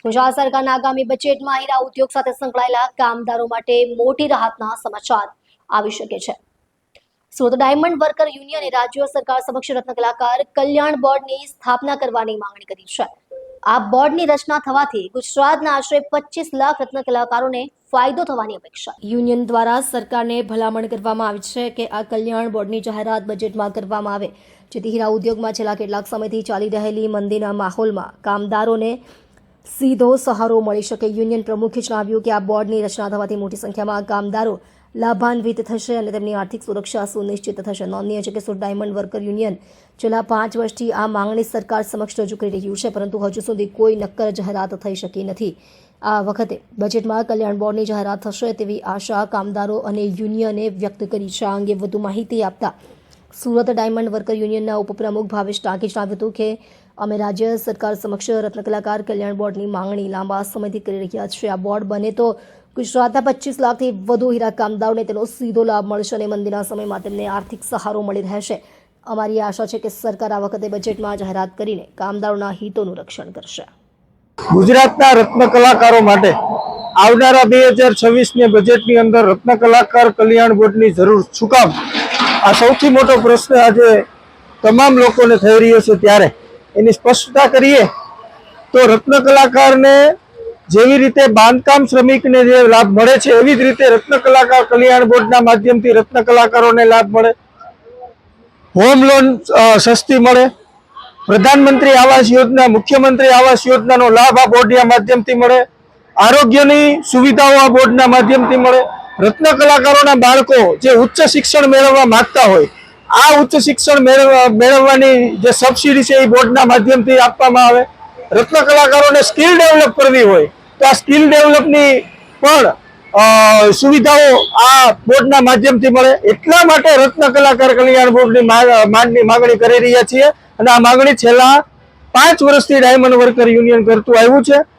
ગુજરાત સરકારના આગામી બજેટમાં હીરા ઉદ્યોગ સાથે સંકળાયેલા કામદારો માટે મોટી રાહતના સમાચાર આવી શકે છે। સુરત ડાયમંડ વર્કર યુનિયને રાજ્ય સરકાર સમક્ષ રત્ન કલાકાર કલ્યાણ બોર્ડની સ્થાપના કરવાની માંગણી કરી છે। આ બોર્ડની રચના થવાથી ગુજરાતના આશરે 25 લાખ રત્ન કલાકારોને ફાયદો થવાની અપેક્ષા। યુનિયન દ્વારા સરકારને ભલામણ કરવામાં આવી છે કે આ કલ્યાણ બોર્ડની જાહેરાત બજેટમાં કરવામાં આવે, જેથી હીરા ઉદ્યોગમાં છેલ્લા કેટલાક સમયથી ચાલી રહેલી મંદીના માહોલમાં કામદારોને સીધો સહારો મળી શકે। યુનિયન પ્રમુખે જણાવ્યું કે આ બોર્ડની રચના થવાથી મોટી સંખ્યામાં કામદારો લાભાન્વિત થશે અને તેમની આર્થિક સુરક્ષા સુનિશ્ચિત થશે। નોંધનીય છે કે સુરત ડાયમંડ વર્કર યુનિયન છેલ્લા 5 વર્ષથી આ માંગણી સરકાર સમક્ષ રજૂ કરી રહ્યું છે, પરંતુ હજુ સુધી કોઈ નક્કર જાહેરાત થઈ શકી નથી। આ વખતે બજેટમાં કલ્યાણ બોર્ડની જાહેરાત થશે તેવી આશા કામદારો અને યુનિયને વ્યક્ત કરી છે। આ અંગે વધુ માહિતી આપતા સુરત ડાયમંડ વર્કર યુનિયનના ઉપપ્રમુખ ભાવેશ ટાંકે જણાવ્યું હતું કે અમે રાજ્ય સરકાર સમક્ષ રત્ન કલાકાર કલ્યાણ બોર્ડની માંગણી લાંબા સમયથી કરી રહ્યા છીએ। આ બોર્ડ બને તો ગુજરાતના 25 લાખથી વધુ હીરા કામદારોને તેનો સીધો લાભ મળશે અને મંદીના સમયમાં તેમને આર્થિક સહારો મળી રહેશે। અમારી આશા છે કે સરકાર આ વખતે બજેટમાં જાહેરાત કરીને કામદારોના હિતોનું રક્ષણ કરશે। ગુજરાતના રત્ન કલાકારો માટે આવનારા 2026 બજેટની અંદર રત્ન કલાકાર કલ્યાણ બોર્ડની જરૂર શું કામ? આ સૌથી મોટો પ્રશ્ન આજે તમામ લોકોને થઈ રહ્યો છે। ત્યારે એની સ્પષ્ટતા કરીએ તો રત્ન કલાકારને જેવી રીતે બાંધકામ શ્રમિકને જે લાભ મળે છે, એવી જ રીતે રત્ન કલાકાર કલ્યાણ બોર્ડના માધ્યમથી રત્ન કલાકારોને લાભ મળે, હોમ લોન સસ્તી મળે, પ્રધાનમંત્રી આવાસ યોજના, મુખ્યમંત્રી આવાસ યોજનાનો લાભ આ બોર્ડના માધ્યમથી મળે, આરોગ્યની સુવિધાઓ આ બોર્ડના માધ્યમથી મળે। રત્ન કલાકારોના બાળકો જે ઉચ્ચ શિક્ષણ મેળવવા માંગતા હોય, આ ઉચ્ચ શિક્ષણ મેળવવાની જે સબસિડી છે એ બોર્ડના માધ્યમથી આપવામાં આવે। રત્ન કલાકારોને સ્કિલ ડેવલપ કરવી હોય તો આ સ્કિલ ડેવલપની પણ સુવિધાઓ આ બોર્ડના માધ્યમથી મળે। એટલા માટે રત્ન કલાકાર કલ્યાણ બોર્ડની માંગણી કરી રહ્યા છીએ અને આ માંગણી છેલ્લા 5 વર્ષથી ડાયમંડ વર્કર યુનિયન કરતું આવ્યું છે।